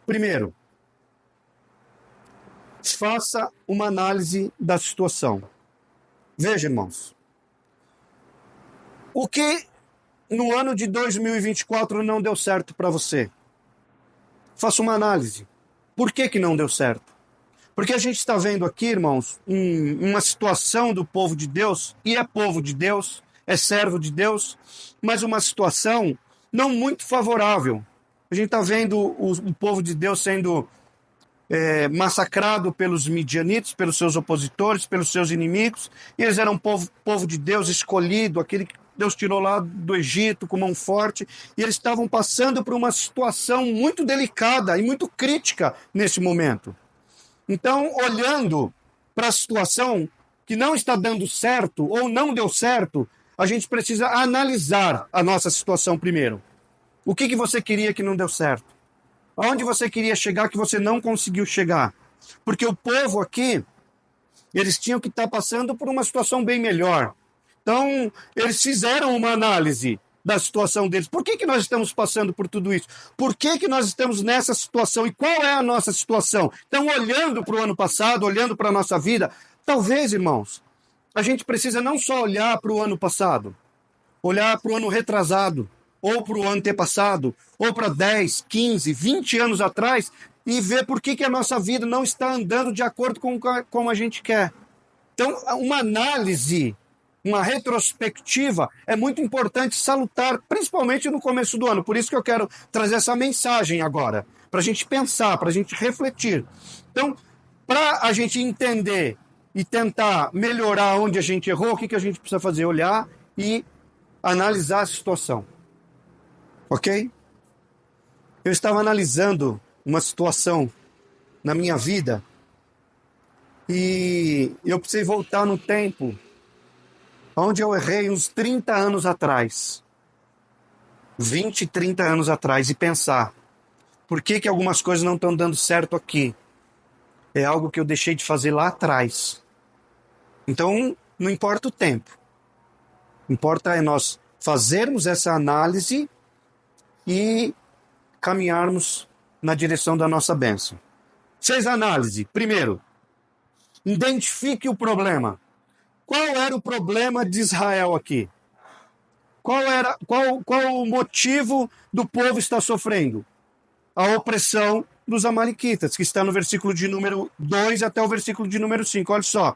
Primeiro, faça uma análise da situação. Veja, irmãos, o que no ano de 2024 não deu certo para você? Faça uma análise. Por que não deu certo? Porque a gente está vendo aqui, irmãos, uma situação do povo de Deus, e é povo de Deus, é servo de Deus, mas uma situação não muito favorável. A gente está vendo o povo de Deus sendo massacrado pelos midianitas, pelos seus opositores, pelos seus inimigos, e eles eram povo de Deus escolhido, aquele que Deus tirou lá do Egito com mão forte, e eles estavam passando por uma situação muito delicada e muito crítica nesse momento. Então, olhando para a situação que não está dando certo ou não deu certo, a gente precisa analisar a nossa situação primeiro. O que você queria que não deu certo? Aonde você queria chegar que você não conseguiu chegar? Porque o povo aqui, eles tinham que estar passando por uma situação bem melhor. Então, eles fizeram uma análise da situação deles. Por que nós estamos passando por tudo isso? Por que nós estamos nessa situação? E qual é a nossa situação? Então, olhando para o ano passado, olhando para a nossa vida, talvez, irmãos, a gente precisa não só olhar para o ano passado, olhar para o ano retrasado, ou para o ano antepassado, ou para 10, 15, 20 anos atrás, e ver por que a nossa vida não está andando de acordo com como a gente quer. Então, uma análise, uma retrospectiva é muito importante, salutar, principalmente no começo do ano. Por isso que eu quero trazer essa mensagem agora, para a gente pensar, para a gente refletir. Então, para a gente entender e tentar melhorar onde a gente errou, o que a gente precisa fazer? Olhar e analisar a situação. Ok? Eu estava analisando uma situação na minha vida e eu precisei voltar no tempo onde eu errei uns 30 anos atrás, 20, 30 anos atrás, e pensar, por que algumas coisas não estão dando certo aqui? É algo que eu deixei de fazer lá atrás. Então, não importa o tempo. Importa é nós fazermos essa análise e caminharmos na direção da nossa bênção. Fez análise. Primeiro, identifique o problema. Qual era o problema de Israel aqui? Qual o motivo do povo estar sofrendo? A opressão dos amalequitas, que está no versículo de número 2 até o versículo de número 5. Olha só.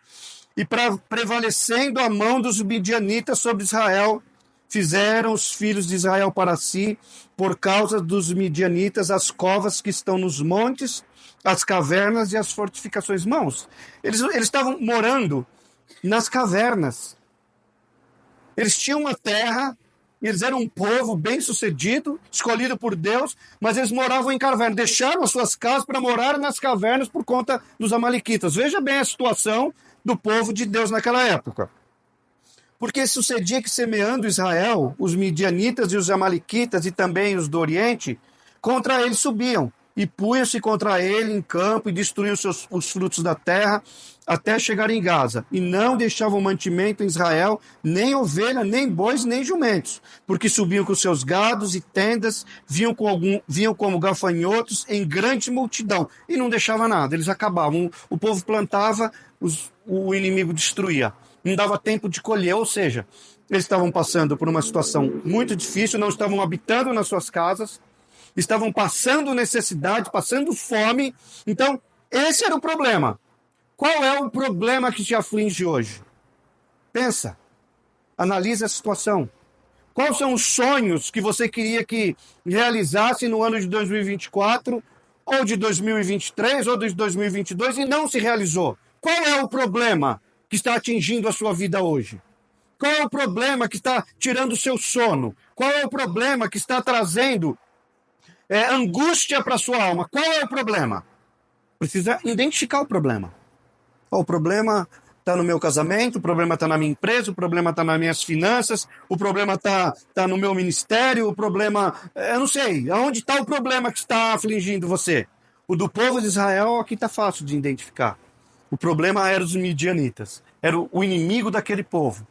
E prevalecendo a mão dos midianitas sobre Israel, fizeram os filhos de Israel para si, por causa dos midianitas, as covas que estão nos montes, as cavernas e as fortificações. Irmãos, eles estavam morando nas cavernas. Eles tinham uma terra, eles eram um povo bem-sucedido, escolhido por Deus, mas eles moravam em cavernas, deixaram as suas casas para morar nas cavernas por conta dos amalequitas. Veja bem a situação do povo de Deus naquela época. Porque sucedia que, semeando Israel, os midianitas e os amalequitas e também os do Oriente, contra ele subiam, e punham-se contra ele em campo e destruíam os frutos da terra até chegar em Gaza. E não deixavam mantimento em Israel, nem ovelha, nem bois, nem jumentos, porque subiam com seus gados e tendas, vinham como gafanhotos em grande multidão, e não deixava nada, eles acabavam. O povo plantava, o inimigo destruía. Não dava tempo de colher, ou seja, eles estavam passando por uma situação muito difícil, não estavam habitando nas suas casas, estavam passando necessidade, passando fome. Então, esse era o problema. Qual é o problema que te aflige hoje? Pensa, analisa a situação. Quais são os sonhos que você queria que realizasse no ano de 2024, ou de 2023, ou de 2022, e não se realizou? Qual é o problema que está atingindo a sua vida hoje? Qual é o problema que está tirando o seu sono? Qual é o problema que está trazendo angústia para a sua alma? Qual é o problema? Precisa identificar o problema. O problema está no meu casamento, o problema está na minha empresa, o problema está nas minhas finanças, o problema está no meu ministério, o problema... eu não sei, aonde está o problema que está afligindo você? O do povo de Israel aqui está fácil de identificar. O problema era os midianitas, era o inimigo daquele povo.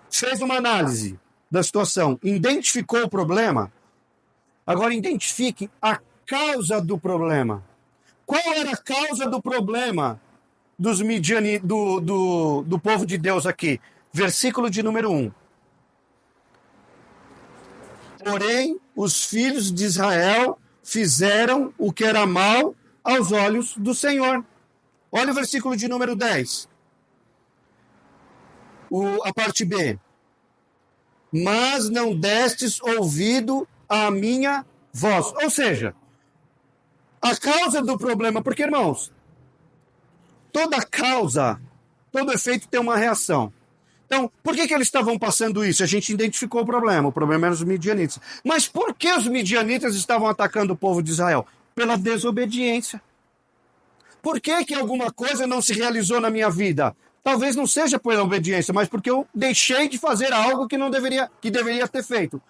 Fez uma análise da situação, identificou o problema. Agora identifique causa do problema? Qual era a causa do problema do povo de Deus aqui? Versículo de número 1. Porém, os filhos de Israel fizeram o que era mal aos olhos do Senhor. Olha o versículo de número 10. A parte B. Mas não destes ouvido à minha voz. Ou seja, a causa do problema, porque, irmãos, toda causa, todo efeito tem uma reação. Então, por que eles estavam passando isso? A gente identificou o problema era os midianitas. Mas por que os midianitas estavam atacando o povo de Israel? Pela desobediência. Por que alguma coisa não se realizou na minha vida? Talvez não seja pela obediência, mas porque eu deixei de fazer algo que deveria ter feito.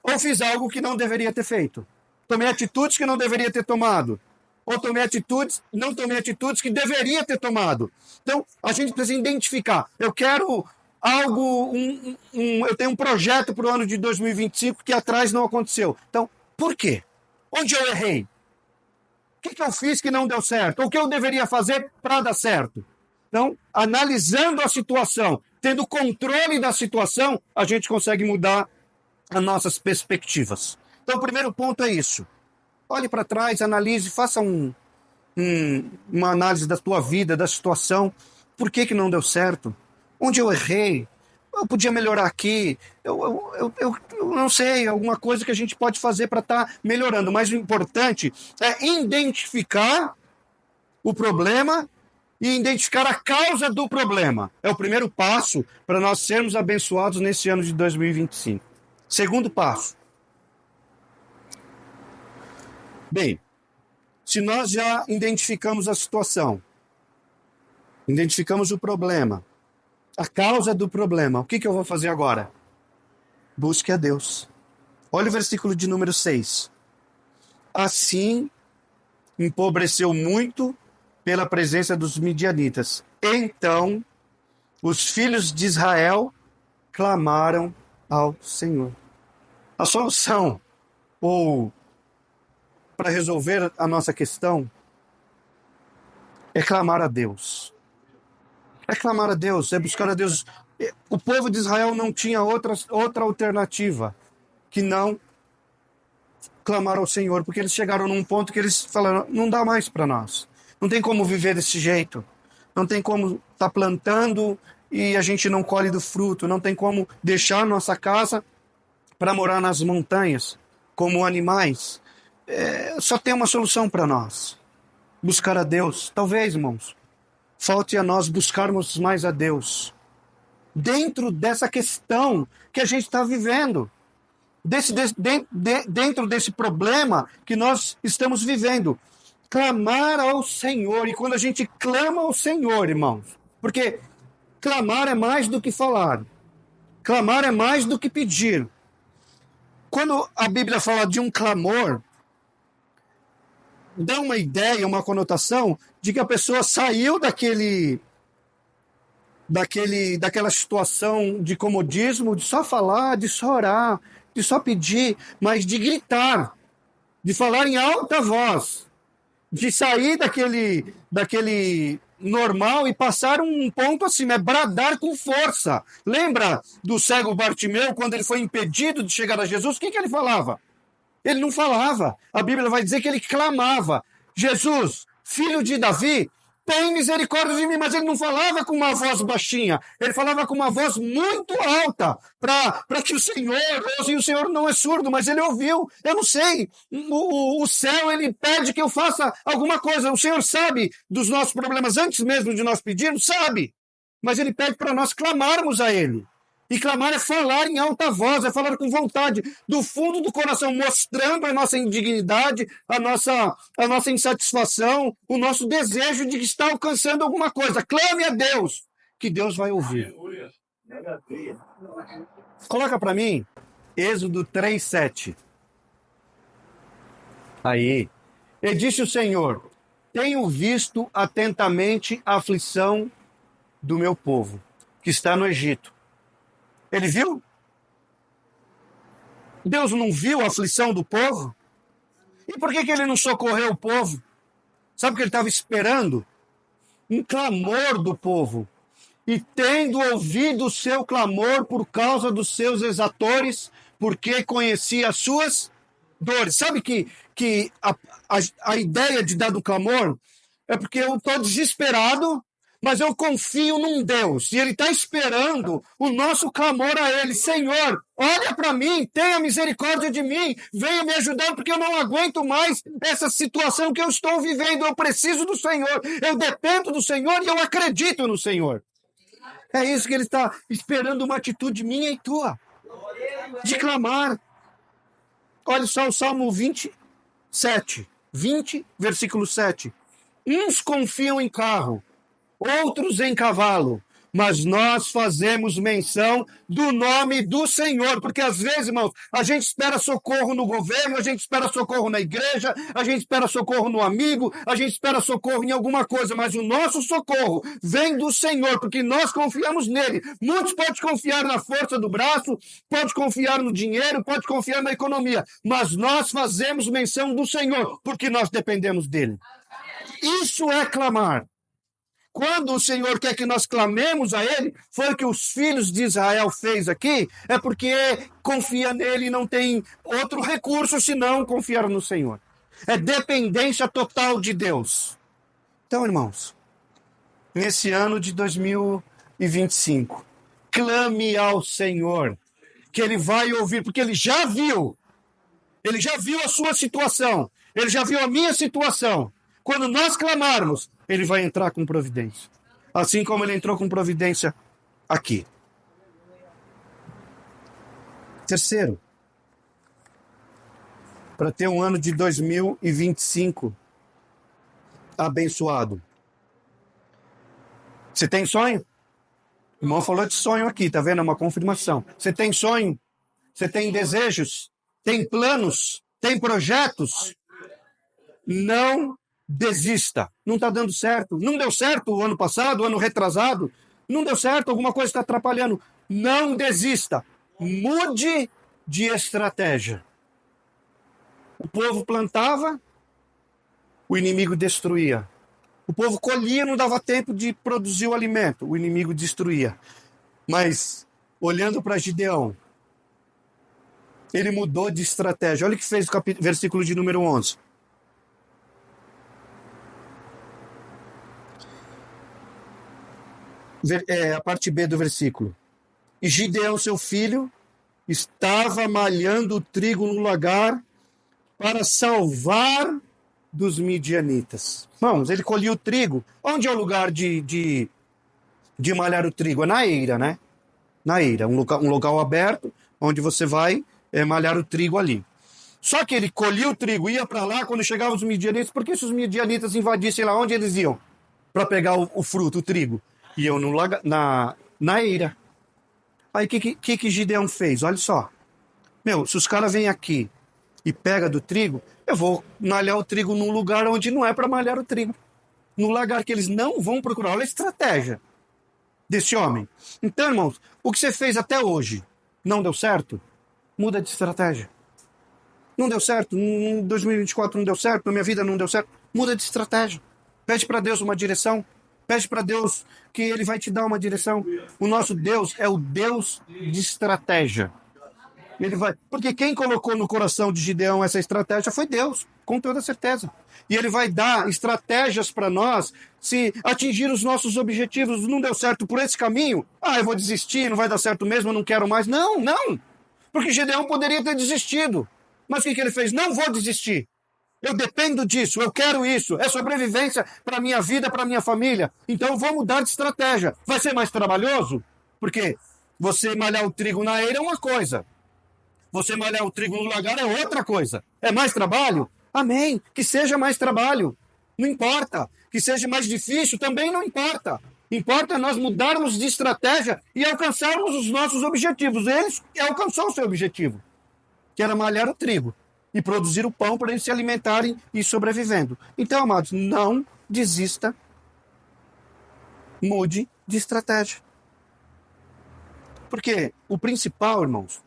Ou fiz algo que não deveria ter feito. Tomei atitudes que não deveria ter tomado. Ou não tomei atitudes que deveria ter tomado. Então, a gente precisa identificar. Eu quero algo, eu tenho um projeto para o ano de 2025 que atrás não aconteceu. Então, por quê? Onde eu errei? O que eu fiz que não deu certo? O que eu deveria fazer para dar certo? Então, analisando a situação, tendo controle da situação, a gente consegue mudar as nossas perspectivas. Então, o primeiro ponto é isso. Olhe para trás, analise, faça uma análise da tua vida, da situação. Por que não deu certo? Onde eu errei? Eu podia melhorar aqui. Eu não sei, alguma coisa que a gente pode fazer para estar melhorando. Mas o importante é identificar o problema e identificar a causa do problema. É o primeiro passo para nós sermos abençoados nesse ano de 2025. Segundo passo. Bem, se nós já identificamos a situação, identificamos o problema, a causa do problema, o que eu vou fazer agora? Busque a Deus. Olha o versículo de número 6. Assim, empobreceu muito pela presença dos midianitas. Então, os filhos de Israel clamaram ao Senhor. A solução, ou para resolver a nossa questão, é clamar a Deus. É clamar a Deus, é buscar a Deus. O povo de Israel não tinha outra alternativa que não clamar ao Senhor, porque eles chegaram num ponto que eles falaram, não dá mais para nós. Não tem como viver desse jeito. Não tem como estar plantando e a gente não colhe do fruto. Não tem como deixar nossa casa para morar nas montanhas, como animais. Só tem uma solução para nós. Buscar a Deus. Talvez, irmãos, falte a nós buscarmos mais a Deus. Dentro dessa questão que a gente está vivendo. Dentro desse problema que nós estamos vivendo. Clamar ao Senhor. E quando a gente clama ao Senhor, irmãos, porque clamar é mais do que falar. Clamar é mais do que pedir. Quando a Bíblia fala de um clamor, dá uma ideia, uma conotação de que a pessoa saiu daquela situação de comodismo, de só falar, de só orar, de só pedir, mas de gritar, de falar em alta voz, de sair daquele normal e passar um ponto assim, bradar com força. Lembra do cego Bartimeu, quando ele foi impedido de chegar a Jesus? O que ele falava? Ele não falava. A Bíblia vai dizer que ele clamava. Jesus, filho de Davi, tem misericórdia de mim. Mas ele não falava com uma voz baixinha. Ele falava com uma voz muito alta para que o Senhor ouça. E o Senhor não é surdo, mas ele ouviu. Eu não sei. O céu, ele pede que eu faça alguma coisa. O Senhor sabe dos nossos problemas antes mesmo de nós pedirmos, sabe. Mas ele pede para nós clamarmos a ele. E clamar é falar em alta voz, é falar com vontade, do fundo do coração, mostrando a nossa indignidade, a nossa insatisfação, o nosso desejo de estar alcançando alguma coisa. Clame a Deus, que Deus vai ouvir. Coloca para mim, Êxodo 3:7. Aí, e disse o Senhor, tenho visto atentamente a aflição do meu povo, que está no Egito. Ele viu? Deus não viu a aflição do povo? E por que ele não socorreu o povo? Sabe o que ele estava esperando? Um clamor do povo. E tendo ouvido o seu clamor por causa dos seus exatores, porque conhecia as suas dores. Sabe que a ideia de dar do clamor é porque eu estou desesperado, mas eu confio num Deus. E Ele está esperando o nosso clamor a Ele. Senhor, olha para mim, tenha misericórdia de mim, venha me ajudar, porque eu não aguento mais essa situação que eu estou vivendo. Eu preciso do Senhor, eu dependo do Senhor e eu acredito no Senhor. É isso que Ele está esperando, uma atitude minha e tua, de clamar. Olha só o Salmo 27, 20, versículo 7. Uns confiam em carro, outros em cavalo, mas nós fazemos menção do nome do Senhor, porque às vezes, irmãos, a gente espera socorro no governo, a gente espera socorro na igreja, a gente espera socorro no amigo, a gente espera socorro em alguma coisa, mas o nosso socorro vem do Senhor, porque nós confiamos nele. Muitos podem confiar na força do braço, pode confiar no dinheiro, pode confiar na economia, mas nós fazemos menção do Senhor, porque nós dependemos dele. Isso é clamar. Quando o Senhor quer que nós clamemos a Ele, foi o que os filhos de Israel fez aqui, é porque confia nele e não tem outro recurso senão confiar no Senhor. É dependência total de Deus. Então, irmãos, nesse ano de 2025, clame ao Senhor, que Ele vai ouvir, porque Ele já viu a sua situação, Ele já viu a minha situação. Quando nós clamarmos, Ele vai entrar com providência. Assim como Ele entrou com providência aqui. Terceiro, para ter um ano de 2025 abençoado. Você tem sonho? O irmão falou de sonho aqui, tá vendo? É uma confirmação. Você tem sonho? Você tem desejos? Tem planos? Tem projetos? Não desista. Não está dando certo. Não deu certo o ano passado, o ano retrasado. Não deu certo, alguma coisa está atrapalhando. Não desista. Mude de estratégia. O povo plantava, o inimigo destruía. O povo colhia, não dava tempo de produzir o alimento, o inimigo destruía. Mas, olhando para Gideão, ele mudou de estratégia. Olha o que fez o versículo de número 11. A parte B do versículo. E Gideão, seu filho, estava malhando o trigo no lagar para salvar dos midianitas. Irmãos, ele colhia o trigo. Onde é o lugar de malhar o trigo? É na eira, né? Na eira, um local aberto, onde você vai malhar o trigo ali. Só que ele colhia o trigo, ia para lá, quando chegavam os midianitas, porque se os midianitas invadissem lá, onde eles iam? Para pegar o fruto, o trigo. Iam na eira. Aí o que Gideão fez? Olha só. Se os caras vêm aqui e pegam do trigo, eu vou malhar o trigo num lugar onde não é para malhar o trigo. Num lugar que eles não vão procurar. Olha a estratégia desse homem. Então, irmãos, o que você fez até hoje não deu certo? Muda de estratégia. Não deu certo? Em 2024 não deu certo? Na minha vida não deu certo? Muda de estratégia. Pede para Deus uma direção. Pede para Deus que Ele vai te dar uma direção. O nosso Deus é o Deus de estratégia. Ele vai, porque quem colocou no coração de Gideão essa estratégia foi Deus, com toda certeza. E Ele vai dar estratégias para nós se atingir os nossos objetivos. Não deu certo por esse caminho? Eu vou desistir, não vai dar certo mesmo, eu não quero mais. Não. Porque Gideão poderia ter desistido. Mas o que ele fez? Não vou desistir. Eu dependo disso, eu quero isso. É sobrevivência para a minha vida, para a minha família. Então eu vou mudar de estratégia. Vai ser mais trabalhoso? Porque você malhar o trigo na eira é uma coisa. Você malhar o trigo no lagar é outra coisa. É mais trabalho? Amém. Que seja mais trabalho. Não importa. Que seja mais difícil também não importa. Importa nós mudarmos de estratégia e alcançarmos os nossos objetivos. Eles alcançou o seu objetivo, que era malhar o trigo e produzir o pão para eles se alimentarem e sobrevivendo. Então, amados, não desista. Mude de estratégia. Porque o principal, irmãos,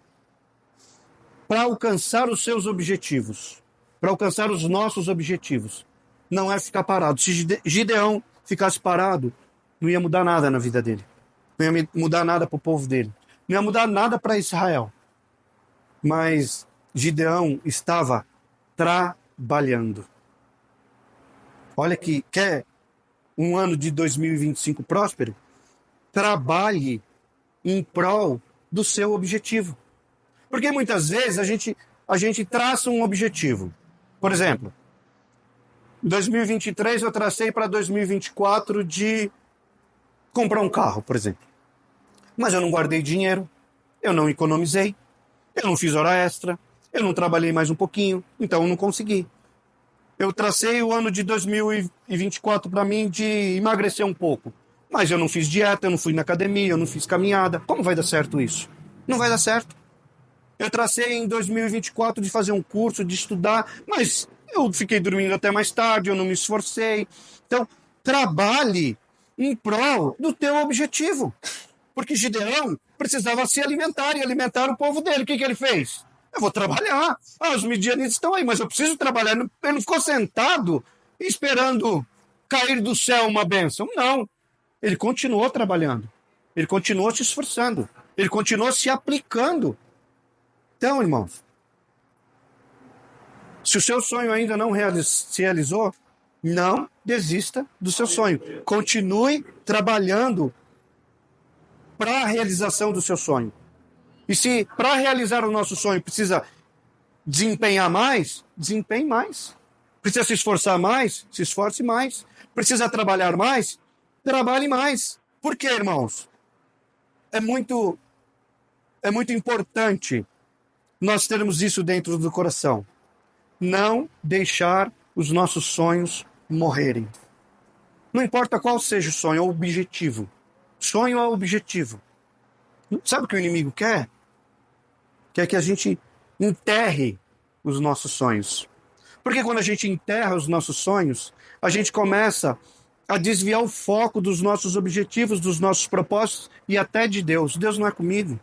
para alcançar os seus objetivos, para alcançar os nossos objetivos. Não é ficar parado. Se Gideão ficasse parado, não ia mudar nada na vida dele. Não ia mudar nada para o povo dele. Não ia mudar nada para Israel. Mas Gideão estava trabalhando. Olha que quer um ano de 2025 próspero? Trabalhe em prol do seu objetivo. Porque muitas vezes a gente traça um objetivo. Por exemplo, em 2023 eu tracei para 2024 de comprar um carro, por exemplo. Mas eu não guardei dinheiro, eu não economizei, eu não fiz hora extra, eu não trabalhei mais um pouquinho, então eu não consegui. Eu tracei o ano de 2024 para mim de emagrecer um pouco. Mas eu não fiz dieta, eu não fui na academia, eu não fiz caminhada. Como vai dar certo isso? Não vai dar certo. Eu tracei em 2024 de fazer um curso, de estudar, mas eu fiquei dormindo até mais tarde, eu não me esforcei. Então, trabalhe em prol do teu objetivo. Porque Gideão precisava se alimentar e alimentar o povo dele. O que ele fez? Eu vou trabalhar. Os midianitas estão aí, mas eu preciso trabalhar. Ele não ficou sentado esperando cair do céu uma bênção. Não. Ele continuou trabalhando. Ele continuou se esforçando. Ele continuou se aplicando. Então, irmãos, se o seu sonho ainda não se realizou, não desista do seu sonho. Continue trabalhando para a realização do seu sonho. E se para realizar o nosso sonho precisa desempenhar mais, desempenhe mais. Precisa se esforçar mais, se esforce mais. Precisa trabalhar mais, trabalhe mais. Por quê, irmãos? É muito importante nós termos isso dentro do coração. Não deixar os nossos sonhos morrerem. Não importa qual seja o sonho, é o objetivo. Sonho é o objetivo. Sabe o que o inimigo quer? Quer que a gente enterre os nossos sonhos. Porque quando a gente enterra os nossos sonhos, a gente começa a desviar o foco dos nossos objetivos, dos nossos propósitos e até de Deus. Deus não é comigo.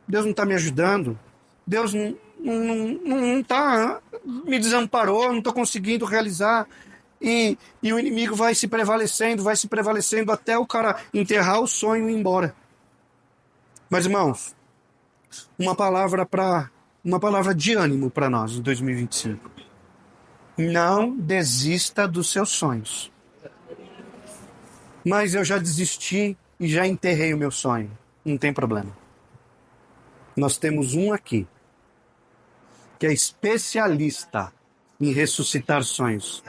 Deus não está me ajudando. Deus não está, me desamparou, não estou conseguindo realizar. E o inimigo vai se prevalecendo até o cara enterrar o sonho e ir embora. Mas, irmãos, uma palavra de ânimo para nós em 2025. Não desista dos seus sonhos. Mas eu já desisti e já enterrei o meu sonho. Não tem problema. Nós temos um aqui que é especialista em ressuscitar sonhos.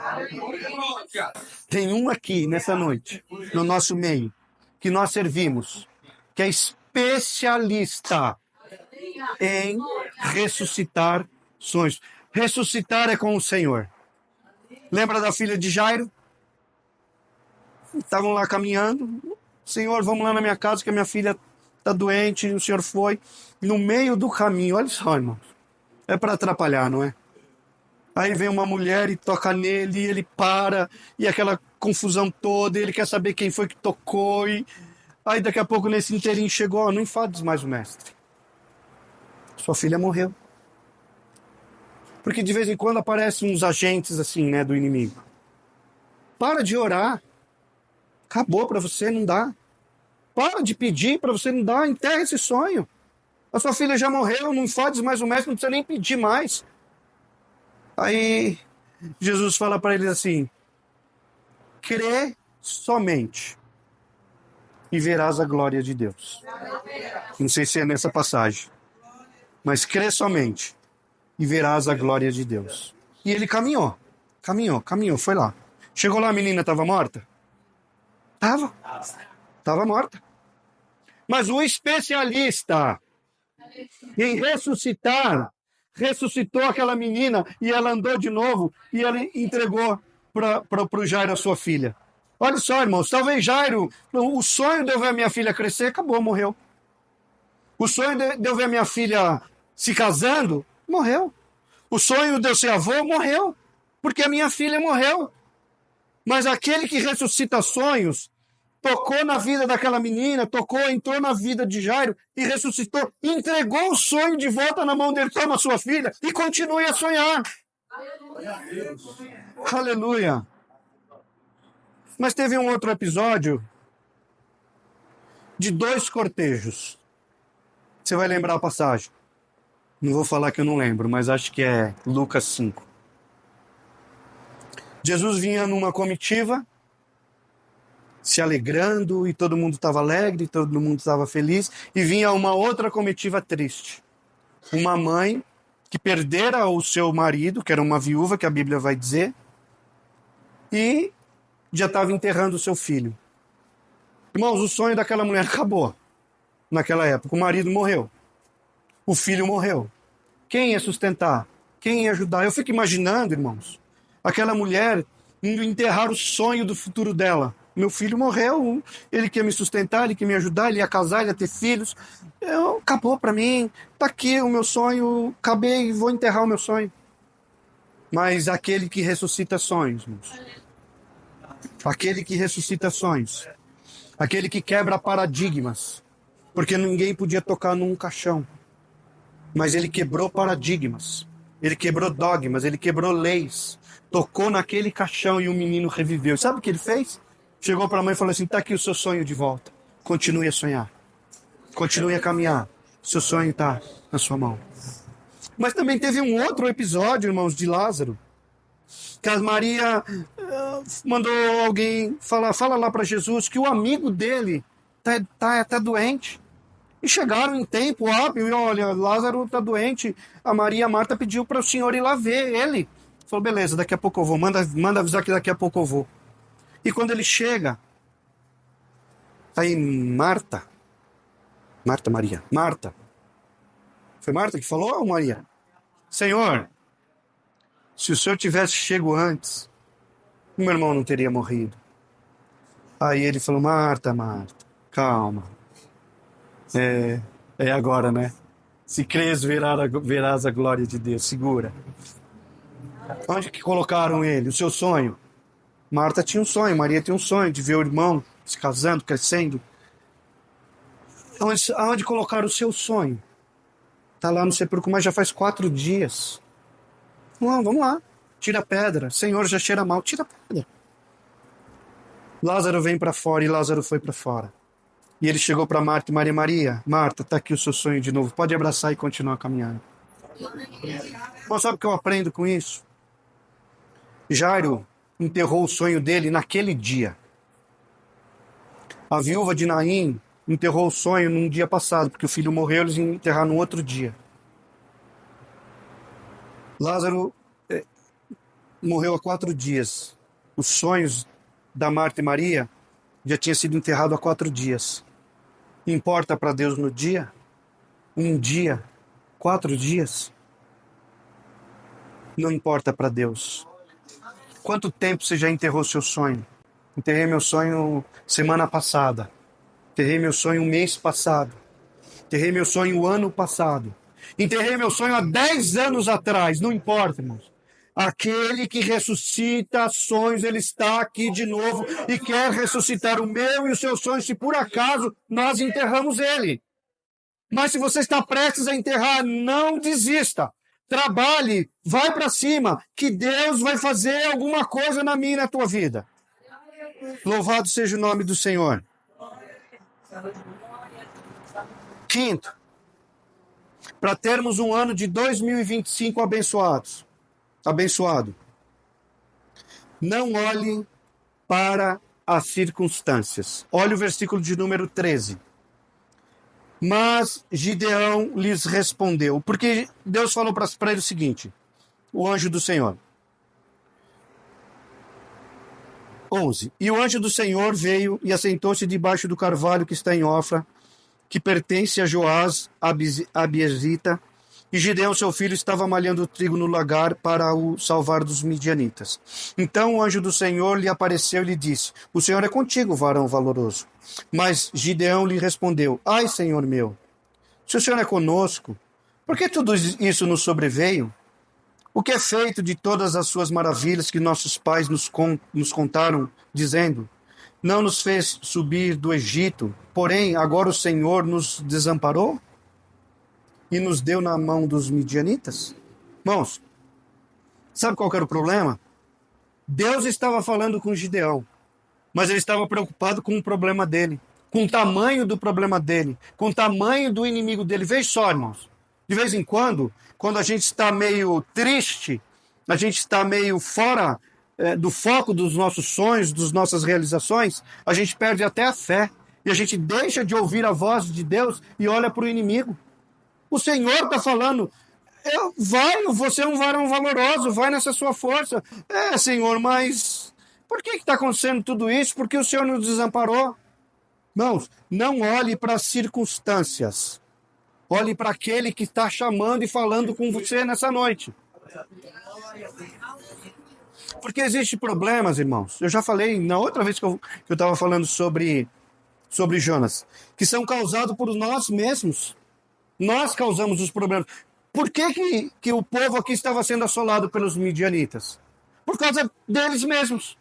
Tem um aqui nessa noite, no nosso meio, que nós servimos, que é especialista em ressuscitar sonhos. Ressuscitar é com o Senhor. Lembra da filha de Jairo? Estavam lá caminhando. Senhor, vamos lá na minha casa que a minha filha está doente. O Senhor foi. No meio do caminho, olha só, irmãos. É para atrapalhar, não é? Aí vem uma mulher e toca nele, e ele para, e aquela confusão toda, e ele quer saber quem foi que tocou, e aí daqui a pouco nesse inteirinho chegou, não enfades mais o mestre. Sua filha morreu. Porque de vez em quando aparecem uns agentes assim, né, do inimigo. Para de orar. Acabou para você, não dá. Para de pedir para você, não dá. Enterra esse sonho. A sua filha já morreu, não enfades mais o mestre, não precisa nem pedir mais. Aí Jesus fala para eles assim: crê somente e verás a glória de Deus. Não sei se é nessa passagem, mas crê somente e verás a glória de Deus. E ele caminhou, foi lá. Chegou lá, a menina estava morta? Estava morta. Mas o especialista em ressuscitar ressuscitou aquela menina e ela andou de novo e ela entregou para o Jairo a sua filha. Olha só, irmãos, talvez Jairo, o sonho de eu ver a minha filha crescer, acabou, morreu. O sonho de eu ver a minha filha se casando, morreu. O sonho de eu ser avô, morreu. Porque a minha filha morreu. Mas aquele que ressuscita sonhos, tocou na vida daquela menina, entrou na vida de Jairo e ressuscitou, entregou o sonho de volta na mão dele. Toma sua filha e continue a sonhar. Aleluia. Mas teve um outro episódio de 2 cortejos. Você vai lembrar a passagem. Não vou falar que eu não lembro, mas acho que é Lucas 5. Jesus vinha numa comitiva, se alegrando, e todo mundo estava alegre, todo mundo estava feliz, e vinha uma outra comitiva triste. Uma mãe que perdera o seu marido, que era uma viúva, que a Bíblia vai dizer, e já estava enterrando o seu filho. Irmãos, o sonho daquela mulher acabou naquela época. O marido morreu. O filho morreu. Quem ia sustentar? Quem ia ajudar? Eu fico imaginando, irmãos, aquela mulher indo enterrar o sonho do futuro dela. Meu filho morreu, ele quer me sustentar, ele quer me ajudar, ele ia casar, ele ia ter filhos. Acabou para mim, tá aqui o meu sonho, acabei, vou enterrar o meu sonho. Mas aquele que ressuscita sonhos, irmãos. Aquele que ressuscita sonhos. Aquele que quebra paradigmas. Porque ninguém podia tocar num caixão. Mas ele quebrou paradigmas. Ele quebrou dogmas, ele quebrou leis. Tocou naquele caixão e o menino reviveu. Sabe o que ele fez? Chegou para a mãe e falou assim: tá aqui o seu sonho de volta. Continue a sonhar. Continue a caminhar. Seu sonho está na sua mão. Mas também teve um outro episódio, irmãos, de Lázaro. Que a Maria mandou alguém fala lá para Jesus que o amigo dele tá doente. E chegaram em tempo hábil, e olha, Lázaro está doente. A Maria e a Marta pediu para o Senhor ir lá ver ele. Falou, beleza, daqui a pouco eu vou. Manda avisar que daqui a pouco eu vou. E quando ele chega, aí Marta. Foi Marta que falou ou Maria? Senhor, se o Senhor tivesse chego antes, o meu irmão não teria morrido. Aí ele falou, Marta, calma. É agora, né? Se crês, verás a glória de Deus. Segura. Onde que colocaram ele? O seu sonho? Marta tinha um sonho, Maria tinha um sonho de ver o irmão se casando, crescendo. Aonde colocaram o seu sonho? Está lá no sepulcro, mas já faz 4 dias. Vamos lá. Tira a pedra. Senhor, já cheira mal. Tira a pedra. Lázaro vem para fora e Lázaro foi para fora. E ele chegou para Marta e Maria, Marta, está aqui o seu sonho de novo. Pode abraçar e continuar caminhando. Bom, sabe o que eu aprendo com isso? Jairo enterrou o sonho dele naquele dia. A viúva de Naim enterrou o sonho num dia passado, porque o filho morreu, eles iam enterrar no outro dia. Lázaro morreu há 4 dias. Os sonhos da Marta e Maria já tinham sido enterrados há 4 dias. Importa para Deus no dia? Um dia? 4 dias? Não importa para Deus. Quanto tempo você já enterrou seu sonho? Enterrei meu sonho semana passada. Enterrei meu sonho mês passado. Enterrei meu sonho ano passado. Enterrei meu sonho há 10 anos atrás. Não importa, irmãos. Aquele que ressuscita sonhos, ele está aqui de novo e quer ressuscitar o meu e o seu sonho, se por acaso nós enterramos ele. Mas se você está prestes a enterrar, não desista. Trabalhe, vai para cima, que Deus vai fazer alguma coisa na minha e na tua vida. Louvado seja o nome do Senhor. Quinto, para termos um ano de 2025 abençoado, não olhe para as circunstâncias. Olhe o versículo de número 13. Mas Gideão lhes respondeu, porque Deus falou para ele o seguinte, o anjo do Senhor. 11. E o anjo do Senhor veio e assentou-se debaixo do carvalho que está em Ofra, que pertence a Joás, Abiezita, e Gideão, seu filho, estava malhando trigo no lagar para o salvar dos midianitas. Então o anjo do Senhor lhe apareceu e lhe disse, o Senhor é contigo, varão valoroso. Mas Gideão lhe respondeu, ai, Senhor meu, se o Senhor é conosco, por que tudo isso nos sobreveio? O que é feito de todas as suas maravilhas que nossos pais nos contaram, dizendo, não nos fez subir do Egito, porém agora o Senhor nos desamparou e nos deu na mão dos midianitas? Irmãos, Sabe qual que era o problema? Deus estava falando com Gideão, mas ele estava preocupado com o problema dele, com o tamanho do problema dele, com o tamanho do inimigo dele. Veja só, irmãos, de vez em quando a gente está meio triste, a gente está meio fora do foco dos nossos sonhos, das nossas realizações, a gente perde até a fé. E a gente deixa de ouvir a voz de Deus e olha para o inimigo. O Senhor está falando, você é um varão valoroso, vai nessa sua força. Senhor, mas por que está acontecendo tudo isso? Por que o Senhor nos desamparou? Irmãos, não olhe para as circunstâncias. Olhe para aquele que está chamando e falando com você nessa noite. Porque existem problemas, irmãos. Eu já falei na outra vez que eu estava falando sobre Jonas, que são causados por nós mesmos. Nós causamos os problemas. Por que o povo aqui estava sendo assolado pelos midianitas? Por causa deles mesmos.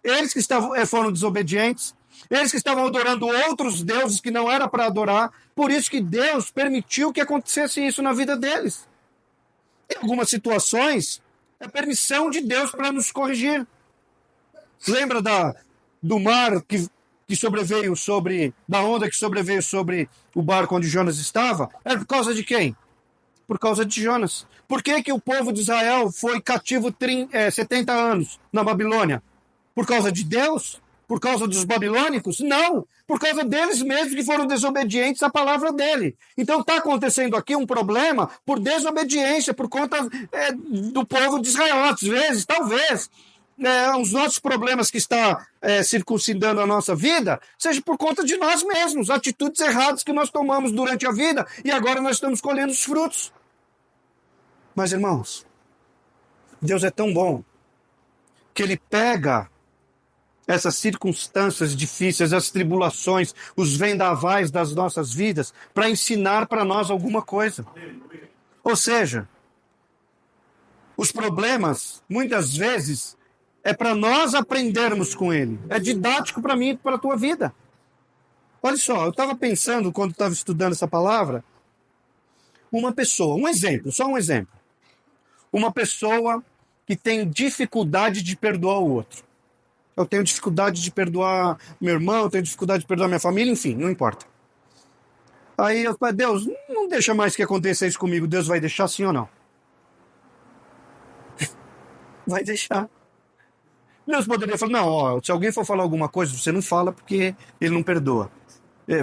Eles que foram desobedientes, eles que estavam adorando outros deuses que não era para adorar, por isso que Deus permitiu que acontecesse isso na vida deles. Em algumas situações, é permissão de Deus para nos corrigir. Lembra do mar que sobreveio da onda que sobreveio sobre o barco onde Jonas estava? Era por causa de quem? Por causa de Jonas. Por que o povo de Israel foi cativo 70 anos na Babilônia? Por causa de Deus? Por causa dos babilônicos? Não! Por causa deles mesmos que foram desobedientes à palavra dele. Então está acontecendo aqui um problema por desobediência, por conta do povo de Israel. Às vezes, talvez, os nossos problemas que está circuncidando a nossa vida, seja por conta de nós mesmos, atitudes erradas que nós tomamos durante a vida e agora nós estamos colhendo os frutos. Mas, irmãos, Deus é tão bom que Ele pega essas circunstâncias difíceis, as tribulações, os vendavais das nossas vidas, para ensinar para nós alguma coisa. Ou seja, os problemas, muitas vezes, é para nós aprendermos com ele. É didático para mim e para a tua vida. Olha só, eu estava pensando, quando estava estudando essa palavra, uma pessoa, um exemplo, só um exemplo. Uma pessoa que tem dificuldade de perdoar o outro. Eu tenho dificuldade de perdoar meu irmão, eu tenho dificuldade de perdoar minha família, enfim, não importa. Aí eu falei, Deus, não deixa mais que aconteça isso comigo. Deus vai deixar sim ou não? Vai deixar. Deus poderia falar, não, se alguém for falar alguma coisa, você não fala porque ele não perdoa.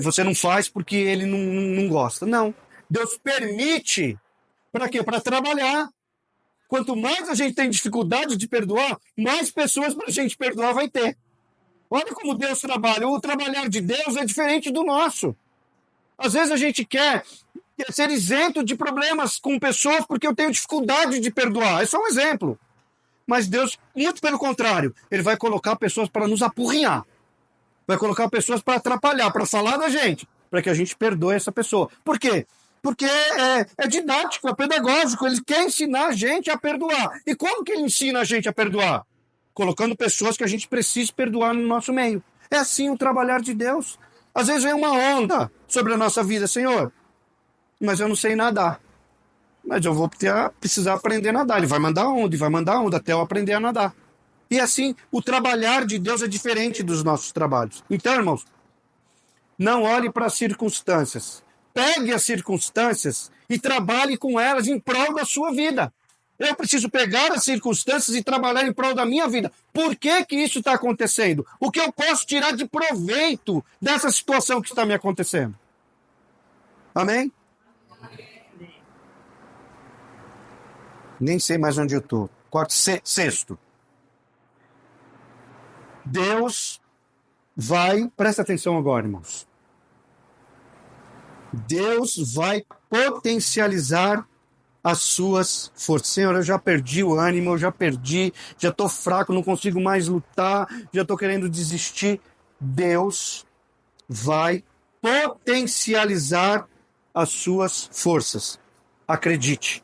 Você não faz porque ele não gosta. Não. Deus permite. Para quê? Para trabalhar. Quanto mais a gente tem dificuldade de perdoar, mais pessoas para a gente perdoar vai ter. Olha como Deus trabalha. O trabalhar de Deus é diferente do nosso. Às vezes a gente quer ser isento de problemas com pessoas porque eu tenho dificuldade de perdoar. É só um exemplo. Mas Deus, muito pelo contrário, Ele vai colocar pessoas para nos apurrinhar. Vai colocar pessoas para atrapalhar, para falar da gente, para que a gente perdoe essa pessoa. Por quê? Porque é didático, é pedagógico. Ele quer ensinar a gente a perdoar. E como que Ele ensina a gente a perdoar? Colocando pessoas que a gente precisa perdoar no nosso meio. É assim o trabalhar de Deus. Às vezes vem uma onda sobre a nossa vida, Senhor, mas eu não sei nadar. Mas eu vou precisar aprender a nadar. Ele vai mandar onda até eu aprender a nadar. E assim, o trabalhar de Deus é diferente dos nossos trabalhos. Então, irmãos, não olhe para as circunstâncias. Pegue as circunstâncias e trabalhe com elas em prol da sua vida. Eu preciso pegar as circunstâncias e trabalhar em prol da minha vida. Por que isso está acontecendo? O que eu posso tirar de proveito dessa situação que está me acontecendo? Amém? Nem sei mais onde eu estou. Sexto. Deus vai... Presta atenção agora, irmãos. Deus vai potencializar as suas forças. Senhor, eu já perdi o ânimo, já estou fraco, não consigo mais lutar, já estou querendo desistir. Deus vai potencializar as suas forças. Acredite.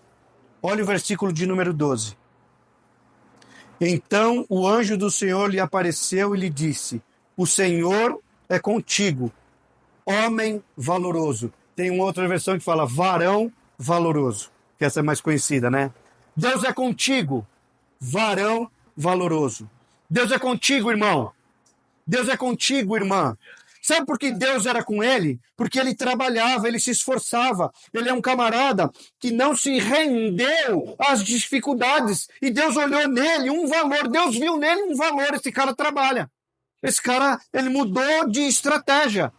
Olha o versículo de número 12. Então o anjo do Senhor lhe apareceu e lhe disse: o Senhor é contigo, homem valoroso. Tem uma outra versão que fala varão valoroso, que essa é mais conhecida, né? Deus é contigo. varão valoroso. Deus é contigo, irmão. Deus é contigo, irmã. Sabe por que Deus era com ele? Porque ele trabalhava, ele se esforçava. Ele é um camarada que não se rendeu às dificuldades. E Deus olhou nele um valor. Deus viu nele um valor. Esse cara trabalha. Esse cara, ele mudou de estratégia.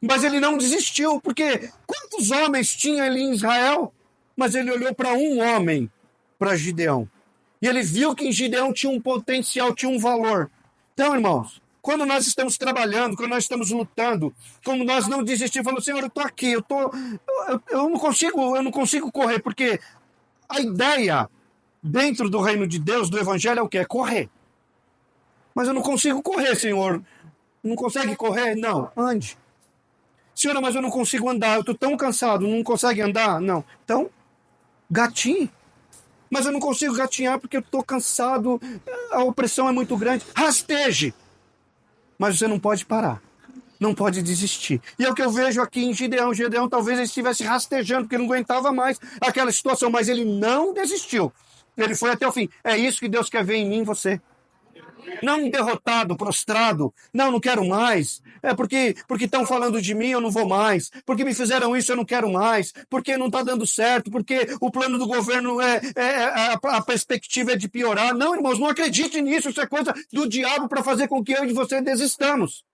Mas ele não desistiu. Porque quantos homens tinha ali em Israel? Mas ele olhou para um homem, para Gideão. E ele viu que em Gideão tinha um potencial, tinha um valor. Então, irmãos, quando nós estamos trabalhando, quando nós estamos lutando, quando nós não desistimos, falamos, Senhor, eu estou aqui, eu não consigo correr, porque a ideia dentro do reino de Deus, do evangelho, é o quê? É correr. Mas eu não consigo correr, Senhor. Não consegue correr? Não, ande. Senhora, mas eu não consigo andar, eu estou tão cansado, não consegue andar? Não. Então, gatinhe. Mas eu não consigo gatinhar porque eu estou cansado, a opressão é muito grande. Rasteje. Mas você não pode parar. Não pode desistir. E é o que eu vejo aqui em Gideão. Gideão talvez ele estivesse rastejando, porque não aguentava mais aquela situação, mas ele não desistiu. Ele foi até o fim. É isso que Deus quer ver em mim e você. Não derrotado, prostrado. Não quero mais. É porque estão falando de mim, eu não vou mais. Porque me fizeram isso, eu não quero mais. Porque não está dando certo. Porque o plano do governo a perspectiva é de piorar. Não, irmãos, não acredite nisso. Isso é coisa do diabo para fazer com que eu e você desistamos.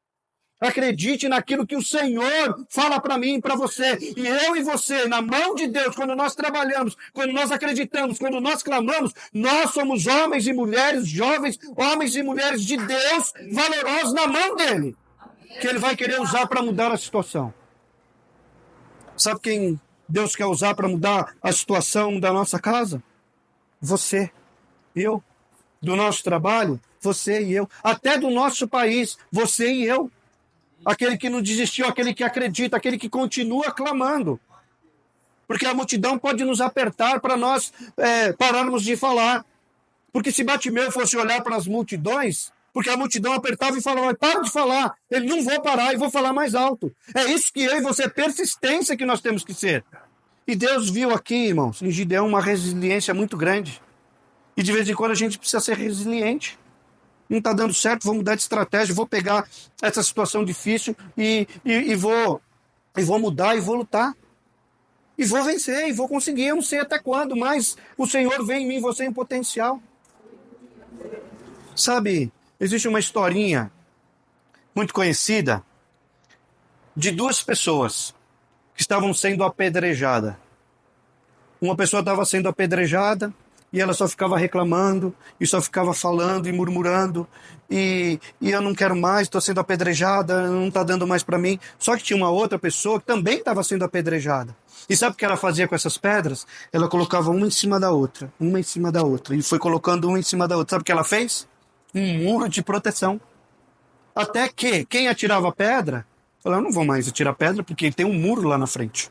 Acredite naquilo que o Senhor fala para mim e para você. E eu e você, na mão de Deus, quando nós trabalhamos, quando nós acreditamos, quando nós clamamos, nós somos homens e mulheres, jovens, homens e mulheres de Deus, valorosos na mão dele, que ele vai querer usar para mudar a situação. Sabe quem Deus quer usar para mudar a situação da nossa casa? Você, eu. Do nosso trabalho, você e eu. Até do nosso país, você e eu. Aquele que não desistiu, aquele que acredita, aquele que continua clamando. Porque a multidão pode nos apertar para nós pararmos de falar. Porque se Bartimeu fosse olhar para as multidões, porque a multidão apertava e falava, para de falar, ele não vou parar e vou falar mais alto. É isso que eu e você, persistência que nós temos que ser. E Deus viu aqui, irmãos, em Gideão uma resiliência muito grande. E de vez em quando a gente precisa ser resiliente. Não está dando certo, vou mudar de estratégia, vou pegar essa situação difícil e vou mudar e vou lutar. E vou vencer, e vou conseguir, eu não sei até quando, mas o Senhor vê em mim, você em potencial. Sabe, existe uma historinha muito conhecida de duas pessoas que estavam sendo apedrejadas. Uma pessoa estava sendo apedrejada, e ela só ficava reclamando, e só ficava falando e murmurando, e eu não quero mais, estou sendo apedrejada, não está dando mais para mim. Só que tinha uma outra pessoa que também estava sendo apedrejada. E sabe o que ela fazia com essas pedras? Ela colocava uma em cima da outra, e foi colocando uma em cima da outra. Sabe o que ela fez? Um muro de proteção. Até que quem atirava pedra, falou, eu não vou mais atirar pedra, porque tem um muro lá na frente.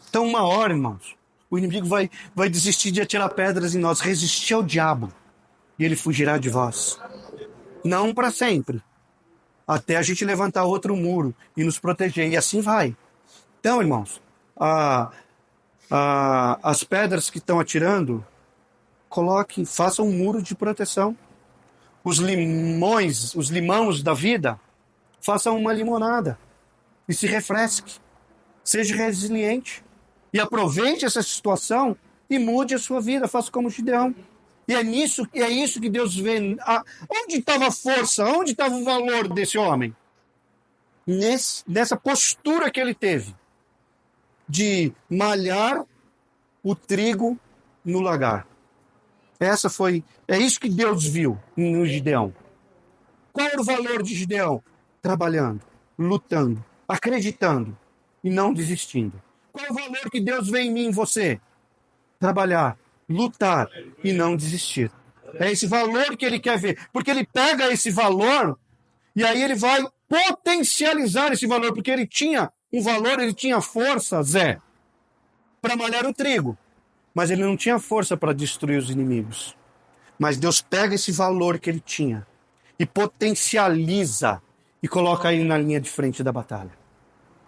Então uma hora, irmãos, o inimigo vai desistir de atirar pedras em nós, resistir ao diabo, e ele fugirá de vós. Não para sempre, até a gente levantar outro muro e nos proteger, e assim vai. Então, irmãos, as pedras que estão atirando, coloquem, façam um muro de proteção. Os limões da vida, façam uma limonada e se refresque. Seja resiliente. E aproveite essa situação e mude a sua vida. Faça como Gideão. E é isso que Deus vê. Onde estava a força? Onde estava o valor desse homem? Nessa postura que ele teve de malhar o trigo no lagar. É isso que Deus viu no Gideão. Qual era o valor de Gideão? Trabalhando, lutando, acreditando e não desistindo. Qual o valor que Deus vê em mim e em você? Trabalhar, lutar e não desistir. É esse valor que ele quer ver. Porque ele pega esse valor e aí ele vai potencializar esse valor. Porque ele tinha um valor, ele tinha força, Zé, para malhar o trigo. Mas ele não tinha força para destruir os inimigos. Mas Deus pega esse valor que ele tinha e potencializa e coloca ele na linha de frente da batalha.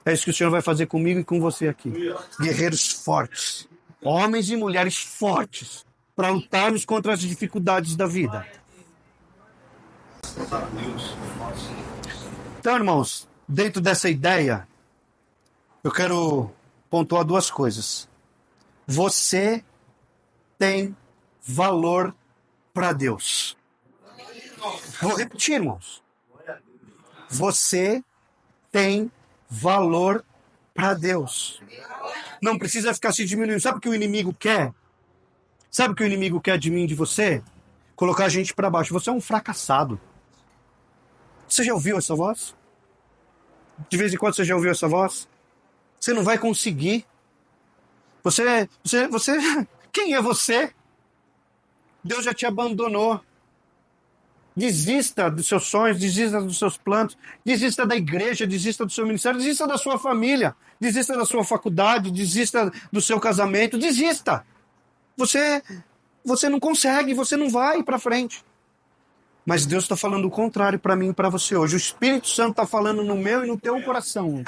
É isso que o Senhor vai fazer comigo e com você aqui. Guerreiros fortes. Homens e mulheres fortes. para lutarmos contra as dificuldades da vida. Então, irmãos, dentro dessa ideia, eu quero pontuar duas coisas. Você tem valor para Deus. Vou repetir, irmãos. Você tem valor para Deus. Não precisa ficar se diminuindo. Sabe o que o inimigo quer? Sabe o que o inimigo quer de mim e de você? Colocar a gente para baixo. Você é um fracassado. Você já ouviu essa voz? De vez em quando você já ouviu essa voz? Você não vai conseguir. Você... Quem é você? Deus já te abandonou. Desista dos seus sonhos, desista dos seus planos, desista da igreja, desista do seu ministério, desista da sua família, desista da sua faculdade, desista do seu casamento, desista. Você não consegue, você não vai para frente. Mas Deus está falando o contrário para mim e para você hoje. O Espírito Santo está falando no meu e no teu coração.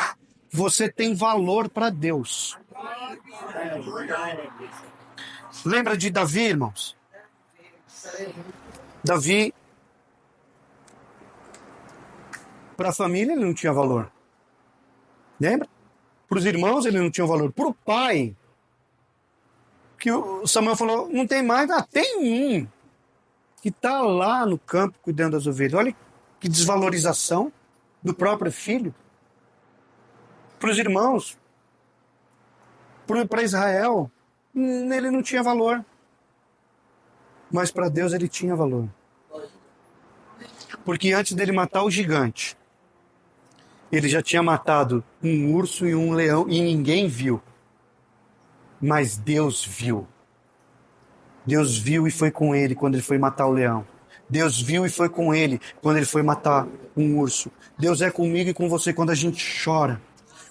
Você tem valor para Deus. Lembra de Davi, irmãos? Davi, para a família ele não tinha valor. Lembra? Para os irmãos ele não tinha valor. Para o pai, que o Samuel falou, não tem mais, tem um que está lá no campo cuidando das ovelhas. Olha que desvalorização do próprio filho. Para os irmãos, para Israel, ele não tinha valor. Mas para Deus ele tinha valor. Porque antes dele matar o gigante, ele já tinha matado um urso e um leão e ninguém viu. Mas Deus viu. Deus viu e foi com ele quando ele foi matar o leão. Deus viu e foi com ele quando ele foi matar um urso. Deus é comigo e com você quando a gente chora.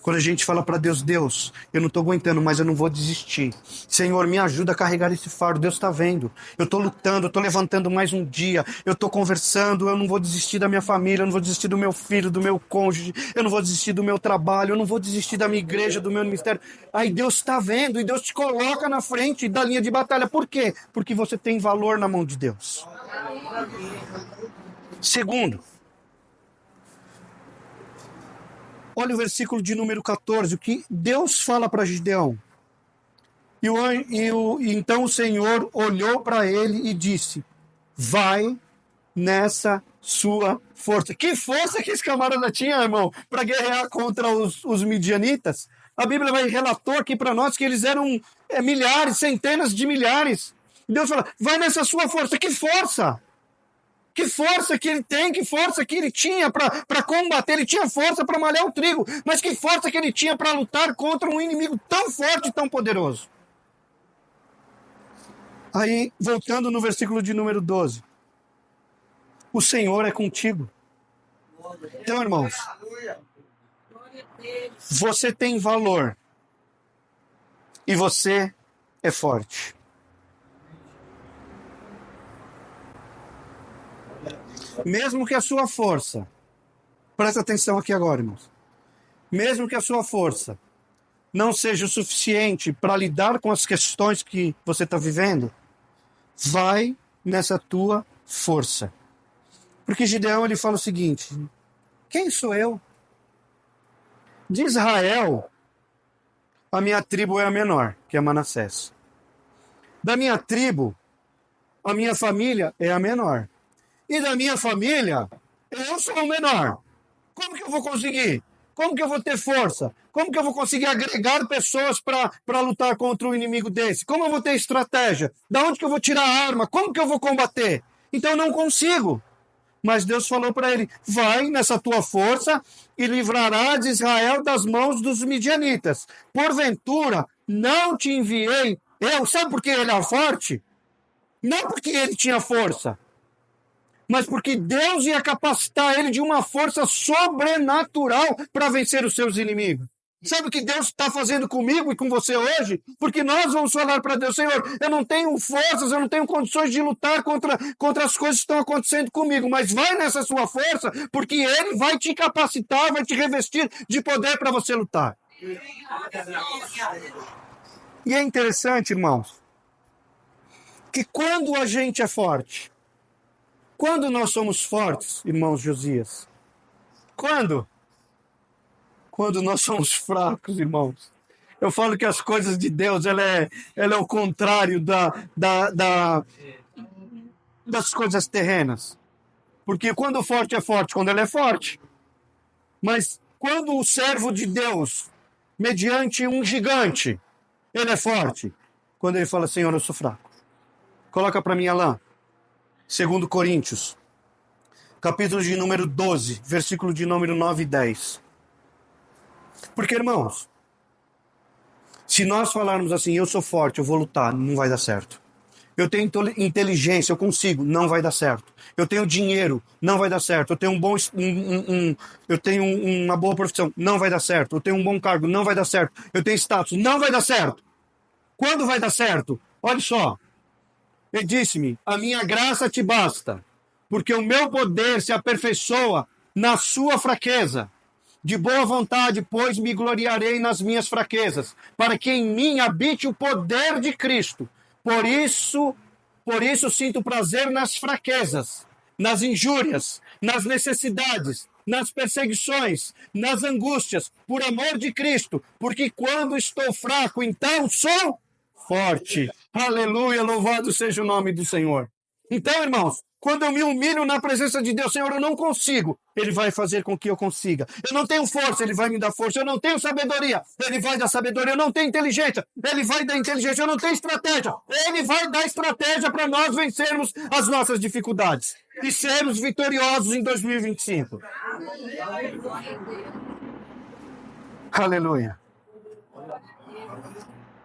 Quando a gente fala para Deus, Deus, eu não estou aguentando, mas eu não vou desistir. Senhor, me ajuda a carregar esse fardo. Deus está vendo. Eu estou lutando, eu estou levantando mais um dia. Eu estou conversando, eu não vou desistir da minha família, eu não vou desistir do meu filho, do meu cônjuge. Eu não vou desistir do meu trabalho, eu não vou desistir da minha igreja, do meu ministério. Aí Deus está vendo e Deus te coloca na frente da linha de batalha. Por quê? Porque você tem valor na mão de Deus. Segundo, olha o versículo de número 14, o que Deus fala para Gideão. Então o Senhor olhou para ele e disse, vai nessa sua força. Que força que esse camarada tinha, irmão, para guerrear contra os midianitas? A Bíblia relatou aqui para nós que eles eram milhares, centenas de milhares. Deus fala, vai nessa sua força. Que força! Que força que ele tem, que força que ele tinha para combater. Ele tinha força para malhar o trigo, mas que força que ele tinha para lutar contra um inimigo tão forte e tão poderoso. Aí, voltando no versículo de número 12. O Senhor é contigo. Então, irmãos, você tem valor e você é forte. Mesmo que a sua força, presta atenção aqui agora, irmãos. Mesmo que a sua força não seja o suficiente para lidar com as questões que você está vivendo, vai nessa tua força. Porque Gideão ele fala o seguinte, quem sou eu? De Israel, a minha tribo é a menor, que é Manassés. Da minha tribo, a minha família é a menor. E da minha família, eu sou o menor. Como que eu vou conseguir? Como que eu vou ter força? Como que eu vou conseguir agregar pessoas para lutar contra um inimigo desse? Como eu vou ter estratégia? Da onde que eu vou tirar a arma? Como que eu vou combater? Então eu não consigo. Mas Deus falou para ele, vai nessa tua força e livrarás Israel das mãos dos midianitas. Porventura, não te enviei eu. Sabe por que ele era forte? Não porque ele tinha força, mas porque Deus ia capacitar ele de uma força sobrenatural para vencer os seus inimigos. Sabe o que Deus está fazendo comigo e com você hoje? Porque nós vamos falar para Deus, Senhor, eu não tenho forças, eu não tenho condições de lutar contra as coisas que estão acontecendo comigo, mas vai nessa sua força, porque Ele vai te capacitar, vai te revestir de poder para você lutar. E é interessante, irmãos, que quando a gente é forte, quando nós somos fortes, irmãos Josias, quando? Quando nós somos fracos, irmãos. Eu falo que as coisas de Deus, ela é o contrário das coisas terrenas. Porque quando o forte é forte, quando ele é forte. Mas quando o servo de Deus, mediante um gigante, ele é forte. Quando ele fala, Senhor, eu sou fraco. Coloca para mim, Alain. 2 Coríntios, capítulo de número 12, versículo de número 9 e 10. Porque, irmãos, se nós falarmos assim, eu sou forte, eu vou lutar, não vai dar certo. Eu tenho inteligência, eu consigo, não vai dar certo. Eu tenho dinheiro, não vai dar certo. Eu tenho eu tenho uma boa profissão, não vai dar certo. Eu tenho um bom cargo, não vai dar certo. Eu tenho status, não vai dar certo. Quando vai dar certo? Olha só. Ele disse-me, a minha graça te basta, porque o meu poder se aperfeiçoa na sua fraqueza. De boa vontade, pois, me gloriarei nas minhas fraquezas, para que em mim habite o poder de Cristo. Por isso sinto prazer nas fraquezas, nas injúrias, nas necessidades, nas perseguições, nas angústias, por amor de Cristo, porque quando estou fraco, então sou forte. Aleluia, louvado seja o nome do Senhor. Então, irmãos, quando eu me humilho na presença de Deus, Senhor, eu não consigo, Ele vai fazer com que eu consiga. Eu não tenho força, Ele vai me dar força. Eu não tenho sabedoria, Ele vai dar sabedoria. Eu não tenho inteligência, Ele vai dar inteligência. Eu não tenho estratégia, Ele vai dar estratégia para nós vencermos as nossas dificuldades e sermos vitoriosos em 2025. Aleluia.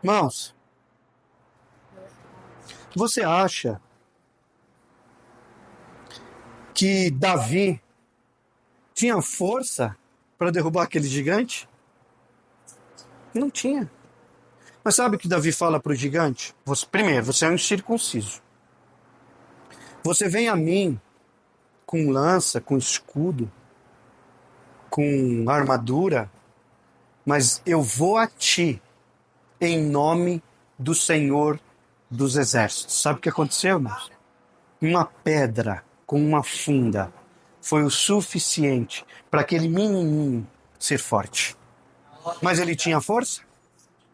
Irmãos, você acha que Davi tinha força para derrubar aquele gigante? Não tinha. Mas sabe o que Davi fala para o gigante? Primeiro, você é um incircunciso. Você vem a mim com lança, com escudo, com armadura, mas eu vou a ti em nome do Senhor dos Exércitos. Sabe o que aconteceu, irmãos? Uma pedra com uma funda foi o suficiente para aquele menininho ser forte. Mas ele tinha força?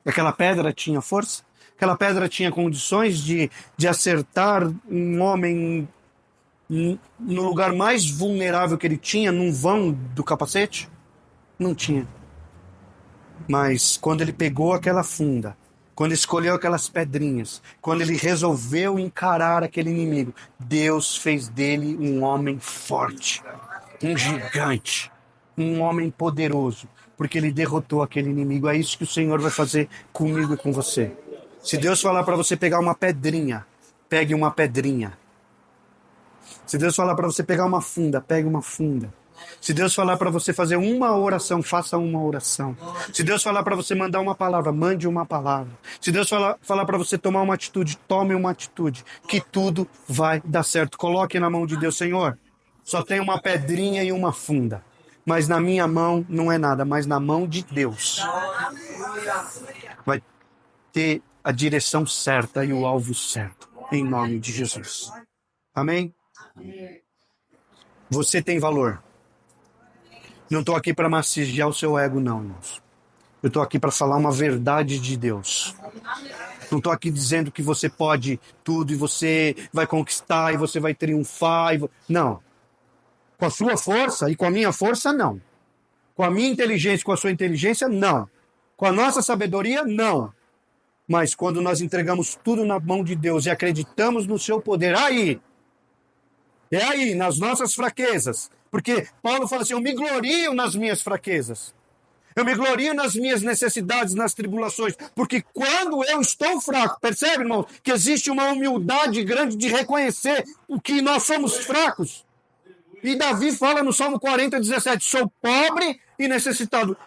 Aquela pedra tinha força? Aquela pedra tinha condições de acertar um homem no lugar mais vulnerável que ele tinha, num vão do capacete? Não tinha. Mas quando ele pegou aquela funda, quando escolheu aquelas pedrinhas, quando ele resolveu encarar aquele inimigo, Deus fez dele um homem forte, um gigante, um homem poderoso, porque ele derrotou aquele inimigo. É isso que o Senhor vai fazer comigo e com você. Se Deus falar para você pegar uma pedrinha, pegue uma pedrinha. Se Deus falar para você pegar uma funda, pegue uma funda. Se Deus falar para você fazer uma oração, faça uma oração. Se Deus falar para você mandar uma palavra, mande uma palavra. Se Deus falar para você tomar uma atitude, tome uma atitude. Que tudo vai dar certo. Coloque na mão de Deus, Senhor. Só tem uma pedrinha e uma funda. Mas na minha mão não é nada, mas na mão de Deus vai ter a direção certa e o alvo certo. Em nome de Jesus. Amém? Você tem valor. Não estou aqui para massagear o seu ego, não, irmãos. Eu estou aqui para falar uma verdade de Deus. Não estou aqui dizendo que você pode tudo e você vai conquistar e você vai triunfar. Não. Com a sua força e com a minha força, não. Com a minha inteligência e com a sua inteligência, não. Com a nossa sabedoria, não. Mas quando nós entregamos tudo na mão de Deus e acreditamos no seu poder, é aí, nas nossas fraquezas. Porque Paulo fala assim, eu me glorio nas minhas fraquezas. Eu me glorio nas minhas necessidades, nas tribulações. Porque quando eu estou fraco, percebe, irmão, que existe uma humildade grande de reconhecer o que nós somos fracos. E Davi fala no Salmo 40, 17, sou pobre e necessitado.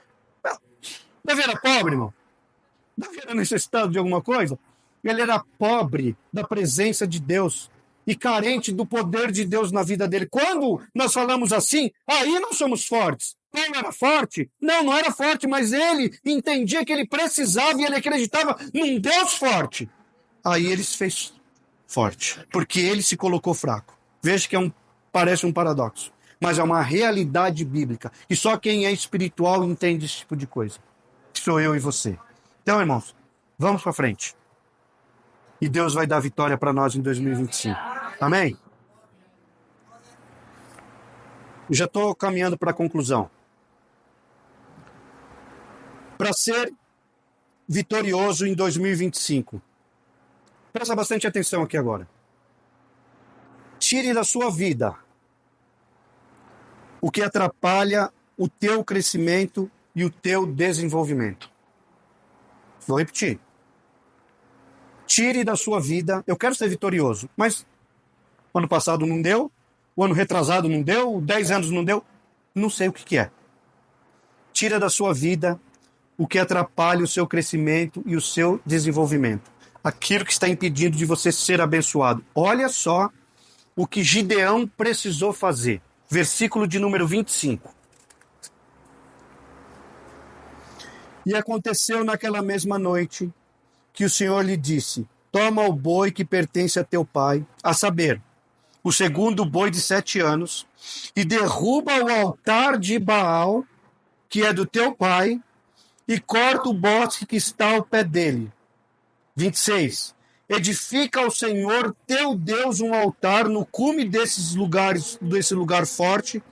Davi era pobre, irmão? Davi era necessitado de alguma coisa? Ele era pobre da presença de Deus e carente do poder de Deus na vida dele. Quando nós falamos assim, aí nós somos fortes. Paulo era forte? Não, não era forte, mas ele entendia que ele precisava e ele acreditava num Deus forte. Aí ele fez forte, porque ele se colocou fraco. Veja que parece um paradoxo, mas é uma realidade bíblica, e só quem é espiritual entende esse tipo de coisa, que sou eu e você. Então, irmãos, vamos para frente. E Deus vai dar vitória para nós em 2025. Amém? Já estou caminhando para a conclusão. Para ser vitorioso em 2025, presta bastante atenção aqui agora. Tire da sua vida o que atrapalha o teu crescimento e o teu desenvolvimento. Vou repetir. Tire da sua vida. Eu quero ser vitorioso, mas o ano passado não deu, o ano retrasado não deu, 10 anos não deu, não sei o que é. Tira da sua vida o que atrapalha o seu crescimento e o seu desenvolvimento. Aquilo que está impedindo de você ser abençoado. Olha só o que Gideão precisou fazer. Versículo de número 25. E aconteceu naquela mesma noite que o Senhor lhe disse: toma o boi que pertence a teu pai, a saber, o segundo boi de 7 anos, e derruba o altar de Baal, que é do teu pai, e corta o bosque que está ao pé dele. 26. Edifica ao Senhor teu Deus um altar no cume desse lugar forte,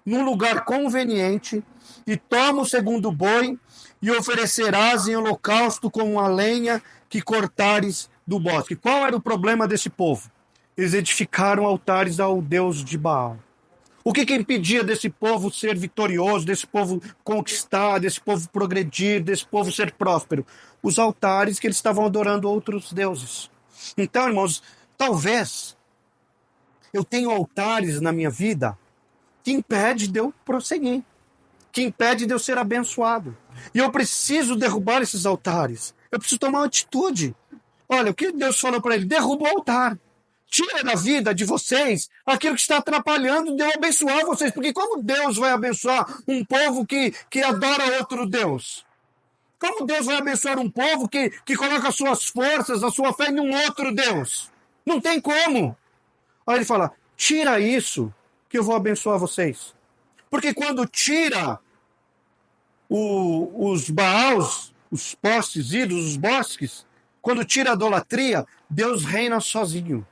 num lugar conveniente, e toma o segundo boi, e oferecerás em holocausto com a lenha que cortares do bosque. Qual era o problema desse povo? Eles edificaram altares ao Deus de Baal. O que impedia desse povo ser vitorioso, desse povo conquistar, desse povo progredir, desse povo ser próspero? Os altares que eles estavam adorando outros deuses. Então, irmãos, talvez eu tenha altares na minha vida que impede de eu prosseguir, que impede de eu ser abençoado. E eu preciso derrubar esses altares. Eu preciso tomar uma atitude. Olha, o que Deus falou para ele? Derruba o altar. Tira da vida de vocês aquilo que está atrapalhando de eu abençoar vocês. Porque como Deus vai abençoar um povo que adora outro Deus? Como Deus vai abençoar um povo que coloca as suas forças, a sua fé em um outro Deus? Não tem como. Aí ele fala, tira isso que eu vou abençoar vocês. Porque quando tira os Baals, os postes, ídolos, os bosques, quando tira a idolatria, Deus reina sozinho.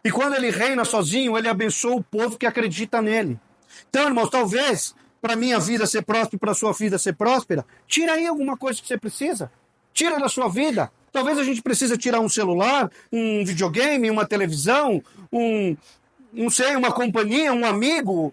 E quando ele reina sozinho, ele abençoa o povo que acredita nele. Então, irmãos, talvez para a minha vida ser próspera, para a sua vida ser próspera, tira aí alguma coisa que você precisa. Tira da sua vida. Talvez a gente precise tirar um celular, um videogame, uma televisão, não sei, uma companhia, um amigo.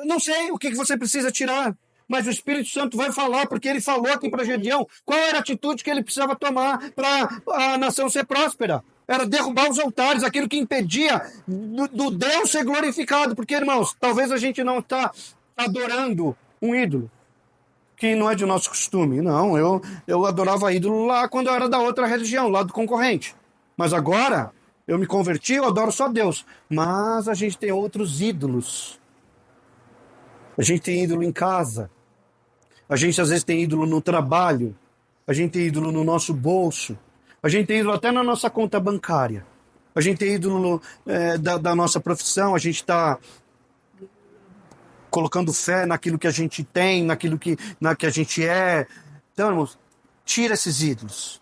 Não sei o que você precisa tirar. Mas o Espírito Santo vai falar, porque ele falou aqui para Gedeão qual era a atitude que ele precisava tomar para a nação ser próspera. Era derrubar os altares, aquilo que impedia do Deus ser glorificado. Porque, irmãos, talvez a gente não está adorando um ídolo, que não é de nosso costume. Não, eu adorava ídolo lá quando eu era da outra religião, lá do concorrente. Mas agora, eu me converti, eu adoro só Deus. Mas a gente tem outros ídolos. A gente tem ídolo em casa. A gente às vezes tem ídolo no trabalho. A gente tem ídolo no nosso bolso. A gente tem ídolo até na nossa conta bancária. A gente tem ídolo da nossa profissão. A gente está colocando fé naquilo que a gente tem, naquilo que a gente é. Então, irmãos, tira esses ídolos.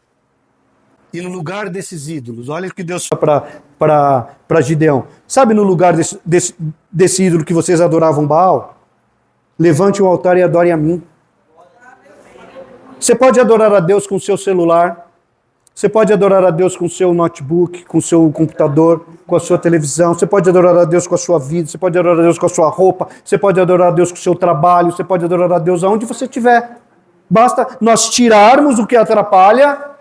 E no lugar desses ídolos, olha o que Deus fala para Gideão. Sabe no lugar desse ídolo que vocês adoravam Baal? Levante um altar e adore a mim. Você pode adorar a Deus com o seu celular. Você pode adorar a Deus com o seu notebook, com o seu computador, com a sua televisão. Você pode adorar a Deus com a sua vida. Você pode adorar a Deus com a sua roupa. Você pode adorar a Deus com o seu trabalho. Você pode adorar a Deus aonde você estiver. Basta nós tirarmos o que atrapalha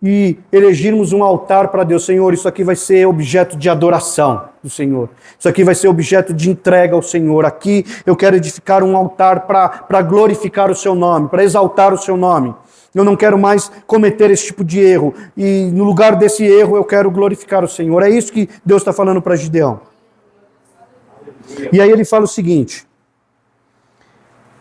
e erigirmos um altar para Deus. Senhor, isso aqui vai ser objeto de adoração do Senhor. Isso aqui vai ser objeto de entrega ao Senhor. Aqui eu quero edificar um altar para glorificar o seu nome, para exaltar o seu nome. Eu não quero mais cometer esse tipo de erro. E no lugar desse erro eu quero glorificar o Senhor. É isso que Deus está falando para Gideão. E aí ele fala o seguinte: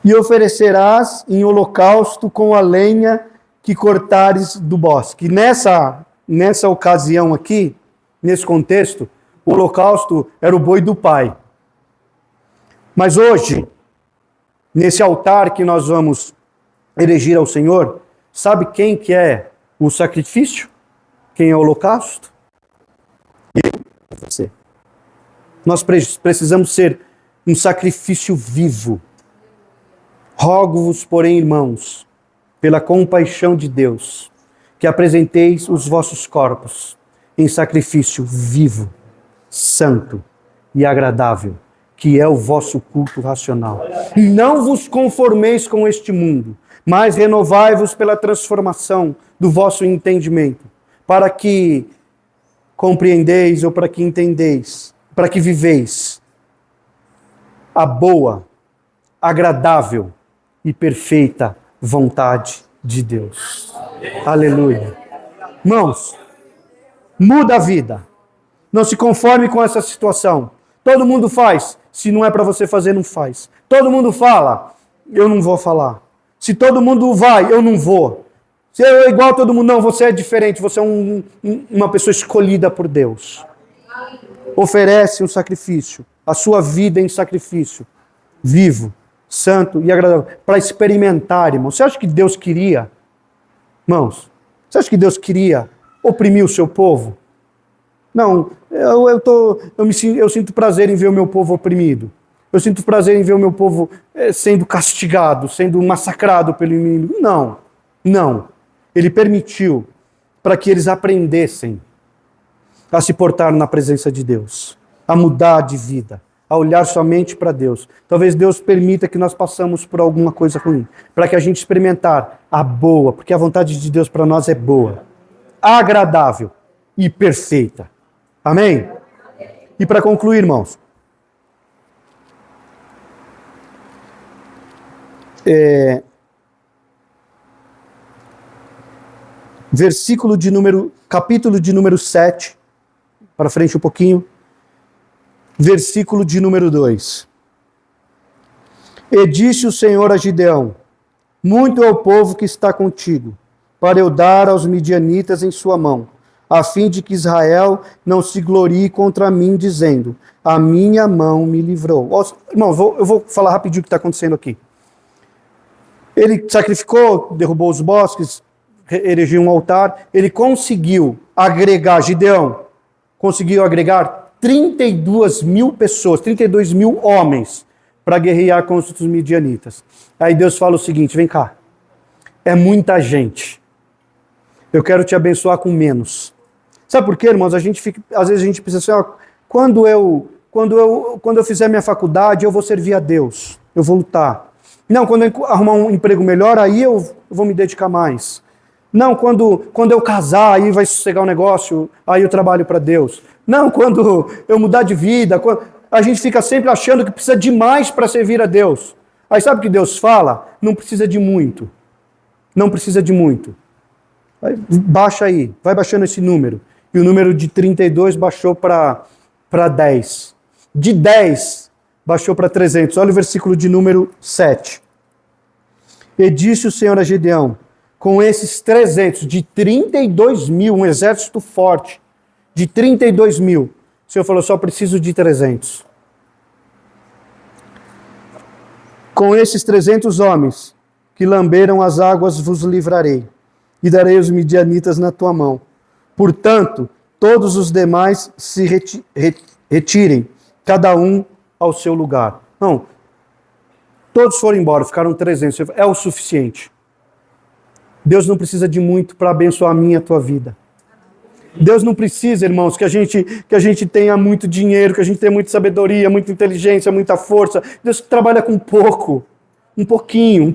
e oferecerás em holocausto com a lenha que cortares do bosque. Nessa ocasião aqui, nesse contexto, o holocausto era o boi do pai. Mas hoje, nesse altar que nós vamos erigir ao Senhor, sabe quem que é o sacrifício? Quem é o holocausto? Eu e você. Nós precisamos ser um sacrifício vivo. Rogo-vos, porém, irmãos, pela compaixão de Deus, que apresenteis os vossos corpos em sacrifício vivo, santo e agradável, que é o vosso culto racional. Não vos conformeis com este mundo, mas renovai-vos pela transformação do vosso entendimento, para que compreendeis ou para que entendeis, para que viveis a boa, agradável e perfeita vontade de Deus. Aleluia. Irmãos, muda a vida. Não se conforme com essa situação. Todo mundo faz. Se não é para você fazer, não faz. Todo mundo fala. Eu não vou falar. Se todo mundo vai, eu não vou. Se eu é igual a todo mundo, não, você é diferente. Você é uma pessoa escolhida por Deus. Oferece um sacrifício. A sua vida em sacrifício. Vivo, santo e agradável. Para experimentar, irmão. Você acha que Deus queria? Irmãos, você acha que Deus queria oprimir o seu povo? Não, eu sinto prazer em ver o meu povo oprimido. Eu sinto prazer em ver o meu povo sendo castigado, sendo massacrado pelo inimigo. Não, não. Ele permitiu para que eles aprendessem a se portar na presença de Deus, a mudar de vida, a olhar somente para Deus. Talvez Deus permita que nós passemos por alguma coisa ruim, para que a gente experimentar a boa, porque a vontade de Deus para nós é boa, agradável e perfeita. Amém? E para concluir, irmãos, capítulo de número 7, para frente um pouquinho, versículo de número 2. E disse o Senhor a Gideão: muito é o povo que está contigo, para eu dar aos midianitas em sua mão, a fim de que Israel não se glorie contra mim, dizendo: a minha mão me livrou. Irmãos, eu vou falar rapidinho o que está acontecendo aqui. Ele sacrificou, derrubou os bosques, erigiu um altar, ele conseguiu agregar, Gideão conseguiu agregar 32 mil pessoas, 32 mil homens, para guerrear contra os midianitas. Aí Deus fala o seguinte: vem cá, é muita gente, eu quero te abençoar com menos. Sabe por quê, irmãos? Às vezes a gente pensa assim, ó, quando eu fizer minha faculdade, eu vou servir a Deus, eu vou lutar. Não, quando eu arrumar um emprego melhor, aí eu vou me dedicar mais. Não, quando eu casar, aí vai sossegar o negócio, aí eu trabalho para Deus. Não, quando eu mudar de vida, a gente fica sempre achando que precisa de mais para servir a Deus. Aí sabe o que Deus fala? Não precisa de muito. Não precisa de muito. Baixa aí, vai baixando esse número. E o número de 32 baixou para 10. De 10 baixou para 300. Olha o versículo de número 7. E disse o Senhor a Gideão: com esses 300, de 32 mil, um exército forte, de 32 mil, o Senhor falou: só preciso de 300. Com esses 300 homens que lamberam as águas vos livrarei, e darei os midianitas na tua mão. Portanto, todos os demais se retirem, cada um ao seu lugar. Não, todos foram embora, ficaram 300, é o suficiente. Deus não precisa de muito para abençoar a minha e a tua vida. Deus não precisa, irmãos, que a gente tenha muito dinheiro, que a gente tenha muita sabedoria, muita inteligência, muita força. Deus trabalha com pouco, um pouquinho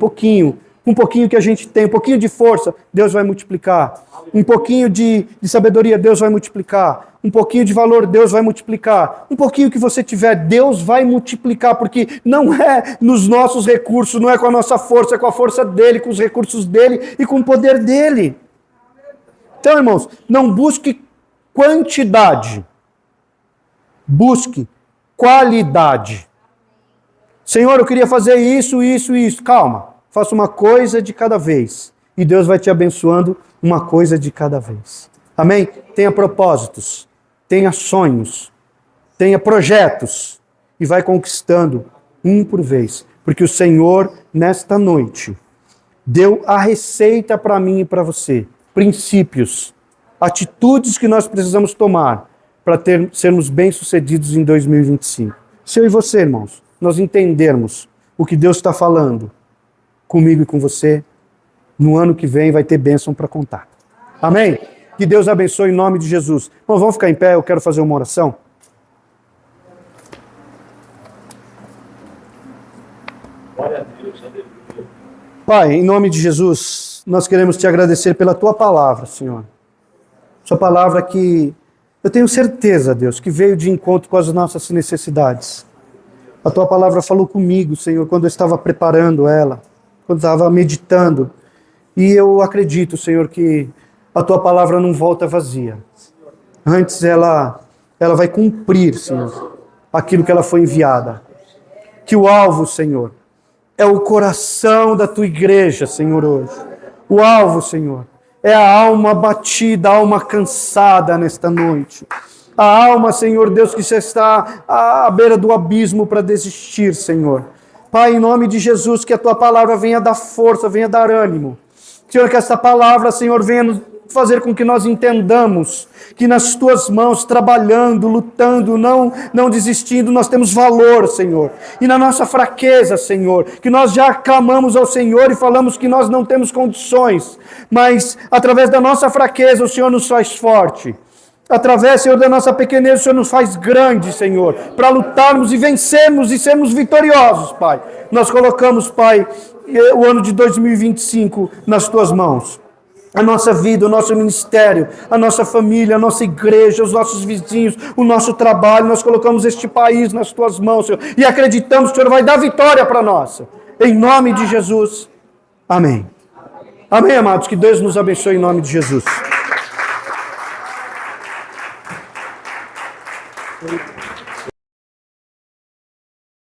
que a gente tem, um pouquinho de força, Deus vai multiplicar. Um pouquinho de sabedoria, Deus vai multiplicar. Um pouquinho de valor, Deus vai multiplicar. Um pouquinho que você tiver, Deus vai multiplicar, porque não é nos nossos recursos, não é com a nossa força, é com a força dele, com os recursos dele e com o poder dele. Então, irmãos, não busque quantidade, busque qualidade. Senhor, eu queria fazer isso. Calma, faça uma coisa de cada vez. E Deus vai te abençoando uma coisa de cada vez. Amém? Tenha propósitos. tenha sonhos, tenha projetos e vai conquistando um por vez. Porque o Senhor, nesta noite, deu a receita para mim e para você. Princípios, atitudes que nós precisamos tomar para sermos bem-sucedidos em 2025. Se eu e você, irmãos, nós entendermos o que Deus está falando comigo e com você, no ano que vem vai ter bênção para contar. Amém? Que Deus abençoe em nome de Jesus. Bom, vamos ficar em pé, eu quero fazer uma oração. Pai, em nome de Jesus, nós queremos te agradecer pela tua palavra, Senhor. Sua palavra que eu tenho certeza, Deus, que veio de encontro com as nossas necessidades. A tua palavra falou comigo, Senhor, quando eu estava preparando ela, quando eu estava meditando. E eu acredito, Senhor, que a tua palavra não volta vazia. Antes ela vai cumprir, Senhor, aquilo que ela foi enviada. Que o alvo, Senhor, é o coração da tua igreja, Senhor, hoje. O alvo, Senhor, é a alma abatida, a alma cansada nesta noite. A alma, Senhor Deus, que já está à beira do abismo para desistir, Senhor. Pai, em nome de Jesus, que a tua palavra venha dar força, venha dar ânimo. Senhor, que essa palavra, Senhor, venha fazer com que nós entendamos que nas tuas mãos, trabalhando, lutando, não desistindo, nós temos valor, Senhor. E na nossa fraqueza, Senhor, que nós já clamamos ao Senhor e falamos que nós não temos condições, mas através da nossa fraqueza o Senhor nos faz forte. Através, Senhor, da nossa pequenez, o Senhor nos faz grande, Senhor, para lutarmos e vencermos e sermos vitoriosos, Pai. Nós colocamos, Pai, o ano de 2025 nas tuas mãos. A nossa vida, o nosso ministério, a nossa família, a nossa igreja, os nossos vizinhos, o nosso trabalho, nós colocamos este país nas tuas mãos, Senhor, e acreditamos que o Senhor vai dar vitória para nós. Em nome de Jesus. Amém. Amém, amados. Que Deus nos abençoe em nome de Jesus.